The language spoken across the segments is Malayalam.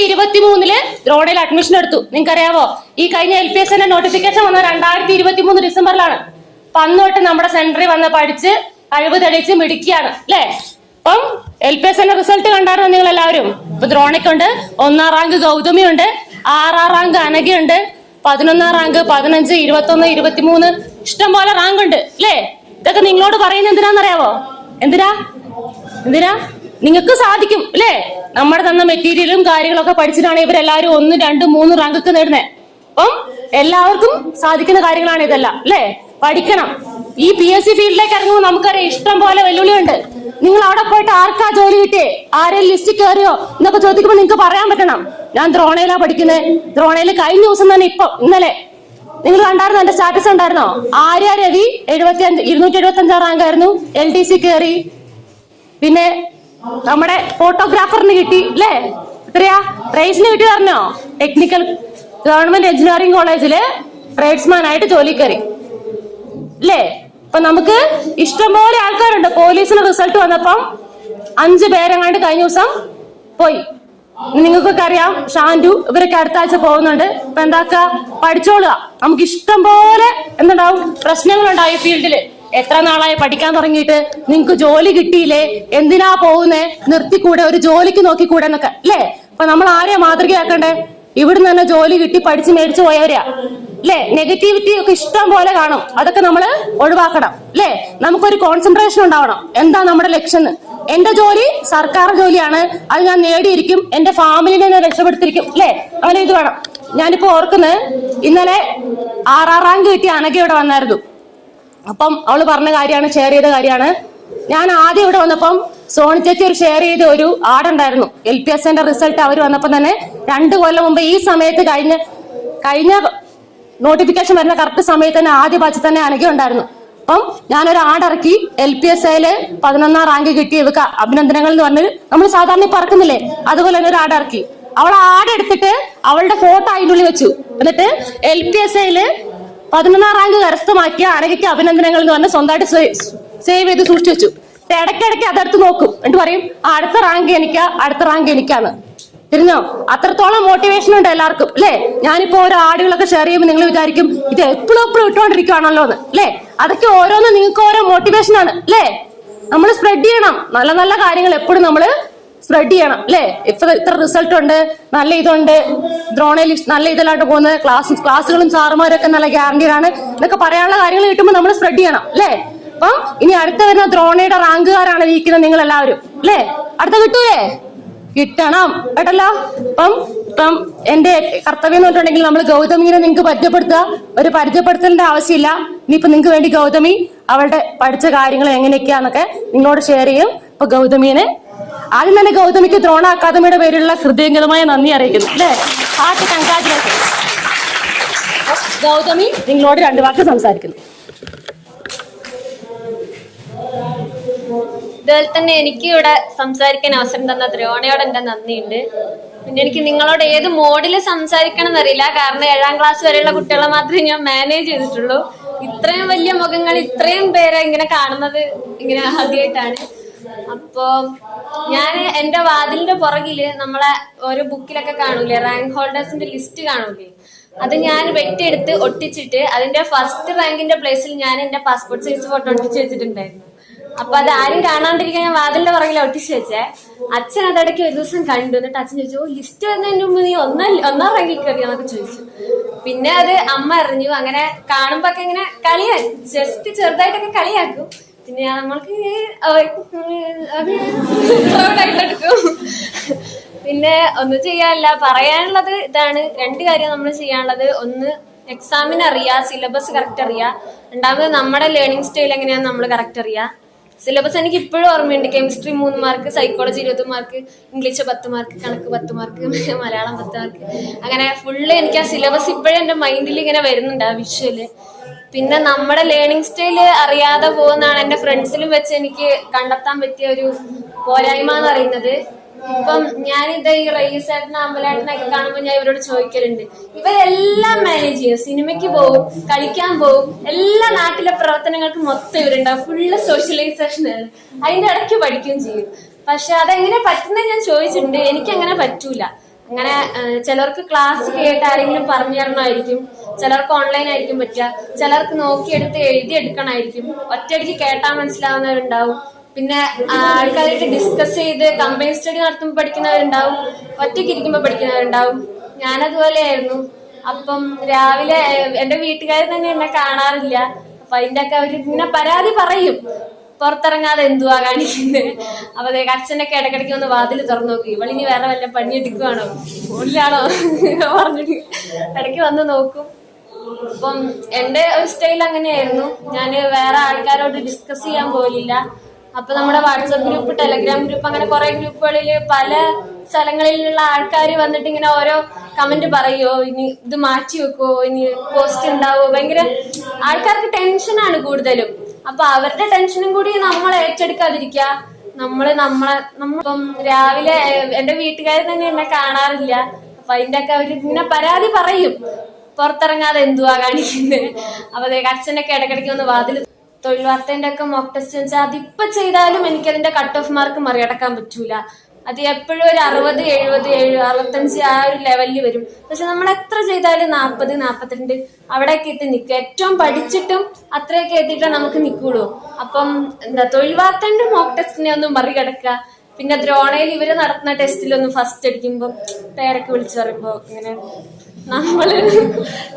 2023 ദ്രോണയിൽ അഡ്മിഷൻ എടുത്തു. നിങ്ങൾക്കറിയാവോ, ഈ കഴിഞ്ഞ LPSന്റെ നോട്ടിഫിക്കേഷൻ വന്ന 2023 ഡിസംബറിലാണ്. അപ്പൊ അന്ന് തൊട്ട് നമ്മുടെ സെന്ററിൽ വന്ന് പഠിച്ച് കഴിവ് തെളിയിച്ച് മിടിക്കുകയാണ് അല്ലെ. അപ്പം LPSന്റെ റിസൾട്ട് കണ്ടായിരുന്നു നിങ്ങൾ എല്ലാവരും. ഇപ്പൊ ദ്രോണയ്ക്കുണ്ട് 1ാം റാങ്ക് ഗൗതമി ഉണ്ട്, 6ാം റാങ്ക് അനഘയുണ്ട്, 11ാം റാങ്ക് 15, 21, 23 ഇഷ്ടം പോലെ റാങ്ക് ഉണ്ട് അല്ലേ. ഇതൊക്കെ നിങ്ങളോട് പറയുന്നത് എന്തിനാന്നറിയാവോ? എന്തിനാ നിങ്ങൾക്ക് സാധിക്കും അല്ലേ. നമ്മുടെ തന്ന മെറ്റീരിയലും കാര്യങ്ങളൊക്കെ പഠിച്ചിട്ടാണ് ഇവരെല്ലാവരും 1, 2, 3 റാങ്ക് ഒക്കെ നേടുന്നത്. അപ്പം എല്ലാവർക്കും സാധിക്കുന്ന കാര്യങ്ങളാണ് ഇതെല്ലാം അല്ലേ. പഠിക്കണം. ഈ PSC ഫീൽഡിലേക്ക് ഇറങ്ങുമ്പോൾ നമുക്കറിയാം ഇഷ്ടം പോലെ വെല്ലുവിളിയുണ്ട്. നിങ്ങൾ അവിടെ പോയിട്ട് ആർക്കാ ജോലി കിട്ടിയേ, ആരെയും ലിസ്റ്റിൽ കയറിയോ എന്നൊക്കെ ചോദിക്കുമ്പോൾ നിങ്ങൾക്ക് പറയാൻ പറ്റണം ഞാൻ ദ്രോണയിലാ പഠിക്കുന്നത്. ദ്രോണയിൽ കഴിഞ്ഞ ദിവസം തന്നെ ഇന്നലെ നിങ്ങൾ കണ്ടായിരുന്നോ? എന്റെ സ്റ്റാറ്റസ് ഉണ്ടായിരുന്നോ? ആര്യ രവി 275 റാങ്ക് ആയിരുന്നു, LDC കയറി. പിന്നെ നമ്മുടെ ഫോട്ടോഗ്രാഫറിന് കിട്ടി അല്ലേ. എത്രയാ റേസിന് കിട്ടി പറഞ്ഞോ? ടെക്നിക്കൽ ഗവൺമെന്റ് എഞ്ചിനീയറിംഗ് കോളേജില് ട്രേഡ്സ്മാൻ ആയിട്ട് ജോലി കയറി അല്ലേ. അപ്പൊ നമുക്ക് ഇഷ്ടംപോലെ ആൾക്കാരുണ്ട്. പോലീസിന് റിസൾട്ട് വന്നപ്പം 5 പേരെങ്ങാണ്ട് കഴിഞ്ഞ ദിവസം പോയി. നിങ്ങൾക്കൊക്കെ അറിയാം, ഷാൻഡു ഇവരൊക്കെ അടുത്ത ആഴ്ച പോകുന്നുണ്ട്. ഇപ്പൊ എന്താക്ക പഠിച്ചോളുക. നമുക്ക് ഇഷ്ടം പോലെ എന്തുണ്ടാവും, പ്രശ്നങ്ങളുണ്ടാവും ഈ ഫീൽഡില്. എത്ര നാളായി പഠിക്കാൻ തുടങ്ങിയിട്ട്, നിങ്ങക്ക് ജോലി കിട്ടിയില്ലേ, എന്തിനാ പോകുന്നേ, നിർത്തിക്കൂടെ, ഒരു ജോലിക്ക് നോക്കിക്കൂടെ എന്നൊക്കെ അല്ലേ. അപ്പൊ നമ്മൾ ആരെയാ മാതൃകയാക്കണ്ടേ? ഇവിടുന്ന് തന്നെ ജോലി കിട്ടി പഠിച്ച് മേടിച്ചു പോയവരെയാ അല്ലേ. നെഗറ്റിവിറ്റി ഒക്കെ ഇഷ്ടം പോലെ കാണും, അതൊക്കെ നമ്മൾ ഒഴിവാക്കണം അല്ലേ. നമുക്കൊരു കോൺസെൻട്രേഷൻ ഉണ്ടാവണം. എന്താ നമ്മുടെ ലക്ഷ്യം? എന്റെ ജോലി സർക്കാർ ജോലിയാണ്, അത് ഞാൻ നേടിയിരിക്കും, എന്റെ ഫാമിലിനെ ഞാൻ രക്ഷപ്പെടുത്തിയിരിക്കും അല്ലേ. അങ്ങനെ ഇത് വേണം. ഞാനിപ്പോ ഓർക്കുന്നത്, ഇന്നലെ 6ാം റാങ്ക് കിട്ടിയ അനഘ ഇവിടെ വന്നായിരുന്നു. അപ്പം അവള് പറഞ്ഞ കാര്യമാണ്, ഷെയർ ചെയ്ത കാര്യമാണ്. ഞാൻ ആദ്യം ഇവിടെ വന്നപ്പം സോണി ചേച്ചി ഒരു ഷെയർ ചെയ്ത ഒരു ആടുണ്ടായിരുന്നു. LPSന്റെ റിസൾട്ട് അവർ വന്നപ്പം തന്നെ 2 കൊല്ലം മുമ്പ് ഈ സമയത്ത് കഴിഞ്ഞ നോട്ടിഫിക്കേഷൻ വരുന്ന കറക്റ്റ് സമയത്ത് തന്നെ ആദ്യ ബാച്ചിൽ തന്നെ അനഘ ഉണ്ടായിരുന്നു. അപ്പം ഞാനൊരു ആടിറക്കി. LPSയില് 11ാം റാങ്ക് കിട്ടിയവർക്ക് അഭിനന്ദനങ്ങൾ എന്ന് പറഞ്ഞ് നമ്മൾ സാധാരണ പറക്കുന്നില്ലേ, അതുപോലെ തന്നെ ഒരു ആടിറക്കി. അവൾ ആടെടുത്തിട്ട് അവളുടെ ഫോട്ടോ അതിൻ്റെ ഉള്ളിൽ വെച്ചു. എന്നിട്ട് LPSയില് 11ാം റാങ്ക് കരസ്ഥമാക്കിയ അനഘയ്ക്ക് അഭിനന്ദനങ്ങൾ എന്ന് പറഞ്ഞ് സ്വന്തമായിട്ട് സേവ് ചെയ്ത് സൂക്ഷിച്ചു വെച്ചു. ഇടയ്ക്കിടയ്ക്ക് അതെടുത്ത് നോക്കും, എന്നിട്ട് പറയും അടുത്ത റാങ്ക് എനിക്കാന്ന്. തിരിഞ്ഞോ? അത്രത്തോളം മോട്ടിവേഷൻ ഉണ്ട് എല്ലാവർക്കും അല്ലേ. ഞാനിപ്പോ ഓരോ ആടുകളൊക്കെ ഷെയർ ചെയ്യുമ്പോൾ നിങ്ങൾ വിചാരിക്കും ഇത് എപ്പോഴും ഇട്ടുകൊണ്ടിരിക്കുകയാണല്ലോ എന്ന് അല്ലേ. അതൊക്കെ ഓരോന്നും നിങ്ങൾക്ക് ഓരോ മോട്ടിവേഷൻ ആണ് അല്ലേ. നമ്മൾ സ്പ്രെഡ് ചെയ്യണം. നല്ല നല്ല കാര്യങ്ങൾ എപ്പോഴും നമ്മൾ സ്പ്രെഡ് ചെയ്യണം അല്ലേ. ഇത്ര റിസൾട്ട് ഉണ്ട്, നല്ല ഇതുണ്ട്, ദ്രോണയിൽ നല്ല ഇതിലായിട്ട് പോകുന്നത്, ക്ലാസ്സുകളും സാറുമാരൊക്കെ നല്ല ഗ്യാരണ്ടിയാണ് എന്നൊക്കെ പറയാനുള്ള കാര്യങ്ങൾ കിട്ടുമ്പോൾ നമ്മൾ സ്പ്രെഡ് ചെയ്യണം അല്ലേ. അപ്പം ഇനി അടുത്ത വരുന്ന ദ്രോണയുടെ റാങ്കുകാരാണ് ഇരിക്കുന്നത് നിങ്ങൾ എല്ലാവരും അല്ലേ. അടുത്ത കിട്ടൂലേ? കിട്ടണം കേട്ടല്ലോ. ഇപ്പം എന്റെ കർത്തവ്യം എന്ന് പറഞ്ഞിട്ടുണ്ടെങ്കിൽ നമ്മൾ ഗൗതമിനെ നിങ്ങൾക്ക് പരിചയപ്പെടുത്തലിന്റെ ആവശ്യമില്ല. ഇനിയിപ്പൊ നിങ്ങൾക്ക് വേണ്ടി ഗൗതമി അവളുടെ പഠിച്ച കാര്യങ്ങൾ എങ്ങനെയൊക്കെയാന്നൊക്കെ നിങ്ങളോട് ഷെയർ ചെയ്യും. ഇപ്പൊ ഗൗതമിനെ ആദ്യം തന്നെ ഗൗതമിക്ക് ദ്രോണ അക്കാദമിയുടെ പേരിലുള്ള ഹൃദയംഗതമായ നന്ദി അറിയിക്കുന്നു അല്ലേ. Heart congratulation. ഗൗതമി നിങ്ങളോട് 2 വാക്ക് സംസാരിക്കുന്നു. ഇതുപോലെ തന്നെ എനിക്ക് ഇവിടെ സംസാരിക്കാൻ അവസരം തന്ന ദ്രോണയോട് എന്റെ നന്ദിയുണ്ട്. പിന്നെ എനിക്ക് നിങ്ങളോട് ഏത് മോഡില് സംസാരിക്കണം എന്നറിയില്ല, കാരണം 7ാം ക്ലാസ് വരെയുള്ള കുട്ടികളെ മാത്രമേ ഞാൻ മാനേജ് ചെയ്തിട്ടുള്ളൂ. ഇത്രയും വലിയ മുഖങ്ങൾ ഇത്രയും പേരെ ഇങ്ങനെ കാണുന്നത് ഇങ്ങനെ ആദ്യമായിട്ടാണ്. അപ്പോ ഞാൻ എന്റെ വാതിലിന്റെ പുറകില് നമ്മളെ ഓരോ ബുക്കിലൊക്കെ കാണൂലേ, റാങ്ക് ഹോൾഡേഴ്സിന്റെ ലിസ്റ്റ് കാണൂലേ, അത് ഞാൻ വെട്ടിയെടുത്ത് ഒട്ടിച്ചിട്ട് അതിന്റെ ഫസ്റ്റ് റാങ്കിന്റെ പ്ലേസിൽ ഞാൻ എന്റെ പാസ്പോർട്ട് സൈസ് ഫോട്ടോ ഒട്ടിച്ച് വെച്ചിട്ടുണ്ടായിരുന്നു. അപ്പൊ അത് ആരും കാണാണ്ടിരിക്കാൻ ഞാൻ വാതിലിന്റെ പുറകിൽ ഒട്ടിച്ചു വെച്ചേ. അച്ഛൻ അതിടയ്ക്ക് ഒരു ദിവസം കണ്ടു. എന്നിട്ട് അച്ഛൻ ചോദിച്ചു, ലിസ്റ്റ് വരുന്നതിന് മുമ്പ് നീ 1ാം റാങ്കിൽ കയറിയാന്നൊക്കെ ചോദിച്ചു. പിന്നെ അത് അമ്മ അറിഞ്ഞു. അങ്ങനെ കാണുമ്പോ ഒക്കെ ഇങ്ങനെ കളിയാക്കും, ജസ്റ്റ് ചെറുതായിട്ടൊക്കെ കളിയാക്കും. പിന്നെ നമ്മൾക്ക് എടുക്കും. പിന്നെ ഒന്നും ചെയ്യാനില്ല. പറയാനുള്ളത് ഇതാണ്, 2 കാര്യം നമ്മൾ ചെയ്യാനുള്ളത്. ഒന്ന്, എക്സാമിന് അറിയാം, സിലബസ് കറക്റ്റ് അറിയാം. 2ാമത് നമ്മുടെ ലേണിംഗ് സ്റ്റൈൽ എങ്ങനെയാന്ന് നമ്മൾ കറക്റ്റ് അറിയാം. സിലബസ് എനിക്ക് ഇപ്പോഴും ഓർമ്മയുണ്ട്. Chemistry 3 mark, psychology 20 mark, English 10 mark, കണക്ക് 10 മാർക്ക്, മലയാളം 10 മാർക്ക്. അങ്ങനെ ഫുള്ള് എനിക്ക് ആ സിലബസ് ഇപ്പോഴും എന്റെ മൈൻഡിൽ ഇങ്ങനെ വരുന്നുണ്ട്, ആ വിഷ്വല്. പിന്നെ നമ്മുടെ ലേണിംഗ് സ്റ്റൈല് അറിയാതെ പോകുന്നതാണ് എന്റെ ഫ്രണ്ട്സിലും വെച്ച് എനിക്ക് കണ്ടെത്താൻ പറ്റിയ ഒരു പോരായ്മ എന്ന് പറയുന്നത്. ഇപ്പം ഞാനിത് ഈ റയീസേട്ടനും അമ്പലേട്ടനൊക്കെ കാണുമ്പോൾ ഞാൻ ഇവരോട് ചോദിക്കലുണ്ട്, ഇവരെല്ലാം മാനേജ് ചെയ്യും, സിനിമയ്ക്ക് പോവും, കളിക്കാൻ പോവും, എല്ലാ നാട്ടിലെ പ്രവർത്തനങ്ങൾക്ക് മൊത്തം ഇവരുണ്ടാവും, ഫുള്ള് സോഷ്യലൈസേഷനാണ്, അതിന്റെ ഇടയ്ക്ക് പഠിക്കുകയും ചെയ്യും. പക്ഷെ അതെങ്ങനെ പറ്റുന്നത് ഞാൻ ചോദിച്ചിട്ടുണ്ട്. എനിക്ക് അങ്ങനെ പറ്റൂല. അങ്ങനെ ചിലർക്ക് ക്ലാസ് കേട്ട് ആരെങ്കിലും പറഞ്ഞു തരണമായിരിക്കും, ചിലർക്ക് ഓൺലൈൻ ആയിരിക്കും പറ്റുക, ചിലർക്ക് നോക്കിയെടുത്ത് എഴുതിയെടുക്കണമായിരിക്കും, ഒറ്റയടിക്ക് കേട്ടാൽ മനസ്സിലാവുന്നവരുണ്ടാവും, പിന്നെ ആൾക്കാരായിട്ട് ഡിസ്കസ് ചെയ്ത് കമ്പൈൻ സ്റ്റഡി നടത്തുമ്പോൾ പഠിക്കുന്നവരുണ്ടാവും, ഒറ്റയ്ക്ക് ഇരിക്കുമ്പോൾ പഠിക്കുന്നവരുണ്ടാവും. ഞാനതുപോലെയായിരുന്നു. അപ്പം രാവിലെ എന്റെ വീട്ടുകാർ തന്നെ എന്നെ കാണാറില്ല. അപ്പൊ അതിന്റെ ഒക്കെ അവര് ഇങ്ങനെ പരാതി പറയും, പുറത്തിറങ്ങാതെ എന്തുവാ കാണിക്കുന്നത്. അപ്പൊ അച്ഛനൊക്കെ ഇടയ്ക്കിടയ്ക്ക് ഒന്ന് വാതിൽ തുറന്നു നോക്കി, ഇവളിനി വേറെ വല്ല പണിയെടുക്കുവാണോ, ഫോണിലാണോ പറഞ്ഞിട്ട് ഇടയ്ക്ക് വന്ന് നോക്കും. അപ്പം എന്റെ ഒരു സ്റ്റൈൽ അങ്ങനെയായിരുന്നു. ഞാൻ വേറെ ആൾക്കാരോട് ഡിസ്കസ് ചെയ്യാൻ പോലില്ല. അപ്പൊ നമ്മുടെ വാട്സപ്പ് ഗ്രൂപ്പ്, ടെലഗ്രാം ഗ്രൂപ്പ്, അങ്ങനെ കുറെ ഗ്രൂപ്പുകളിൽ പല സ്ഥലങ്ങളിലുള്ള ആൾക്കാർ വന്നിട്ട് ഇങ്ങനെ ഓരോ കമന്റ് പറയുമോ, ഇനി ഇത് മാറ്റി വെക്കുവോ, ഇനി പോസ്റ്റ് ഉണ്ടാവോ, ഭയങ്കര ആൾക്കാർക്ക് ടെൻഷനാണ് കൂടുതലും. അപ്പൊ അവരുടെ ടെൻഷനും കൂടി നമ്മൾ ഏറ്റെടുക്കാതിരിക്കുക. നമ്മളിപ്പം രാവിലെ എന്റെ വീട്ടുകാർ തന്നെ എന്നെ കാണാറില്ല. അപ്പൊ അതിന്റെ ഒക്കെ അവര് ഇങ്ങനെ പരാതി പറയും, പുറത്തിറങ്ങാതെ എന്തുവാ കാണിക്കുന്നത്. അപ്പൊ അച്ഛനൊക്കെ ഇടയ്ക്കിടയ്ക്ക് ഒന്ന് വാതിൽ. തൊഴിൽ വാർത്തേന്റെ ഒക്കെ മോക്ക് ടെസ്റ്റ് വെച്ചാൽ അതിപ്പോ ചെയ്താലും എനിക്കതിന്റെ കട്ട് ഓഫ് മാർക്ക് മറികടക്കാൻ പറ്റൂല. അത് എപ്പോഴും ഒരു 60, 70, 65 ആ ഒരു ലെവലിൽ വരും. പക്ഷെ നമ്മൾ എത്ര ചെയ്താലും 40, 42 അവിടെയൊക്കെ എത്തി നിൽക്കുക. ഏറ്റവും പഠിച്ചിട്ടും അത്രയൊക്കെ എത്തിയിട്ടേ നമുക്ക് നിൽക്കുള്ളൂ. അപ്പം തൊഴിൽ വാർത്തേന്റെ മോക്ക് ടെസ്റ്റിനെ ഒന്ന് മറികടക്കുക. പിന്നെ ദ്രോണയിൽ ഇവര് നടത്തുന്ന ടെസ്റ്റിലൊന്ന് ഫസ്റ്റ് അടിക്കുമ്പോൾ പേരൊക്കെ വിളിച്ചു പറയുമ്പോ ഇങ്ങനെ നമ്മള്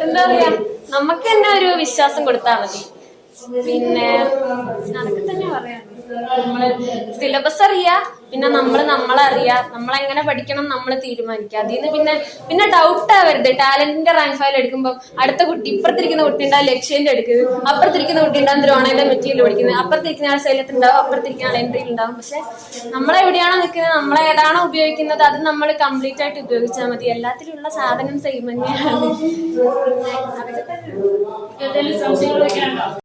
എന്താ പറയാ, നമുക്ക് തന്നെ ഒരു വിശ്വാസം കൊടുത്താൽ മതി. പിന്നെ അതൊക്കെ തന്നെ പറയാം. നമ്മള് സിലബസ് അറിയാ, പിന്നെ നമ്മളെ അറിയാ, നമ്മളെങ്ങനെ പഠിക്കണം നമ്മൾ തീരുമാനിക്കുക. അതിന്ന് പിന്നെ ഡൗട്ട് ആവരുത്. ടാലന്റിന്റെ റാങ്ക് ഫയൽ എടുക്കുമ്പോൾ അടുത്ത കുട്ടി, ഇപ്പുറത്തിരിക്കുന്ന കുട്ടി ഉണ്ടാവും ലക്ഷ്യന്റെ എടുക്കുന്നത്, അപ്പുറത്തിരിക്കുന്ന കുട്ടി ഉണ്ടാവും ദ്രോണയുടെ മെറ്റീരിയൽ പഠിക്കുന്നത്, അപ്പുറത്തിരിക്കുന്ന ആൾ സൈലത്ത് ഉണ്ടാവും, അപ്പുറത്തിരിക്കുന്ന ആൾ എൻട്രിയിൽ ഉണ്ടാവും. പക്ഷെ നമ്മളെവിടെയാണോ നിൽക്കുന്നത്, നമ്മളെ ഏതാണോ ഉപയോഗിക്കുന്നത്, അത് നമ്മൾ കംപ്ലീറ്റ് ആയിട്ട് ഉപയോഗിച്ചാൽ മതി. എല്ലാത്തിലുള്ള സാധനം സെയിം തന്നെയാണ്. പിന്നെ അതൊക്കെ തന്നെ.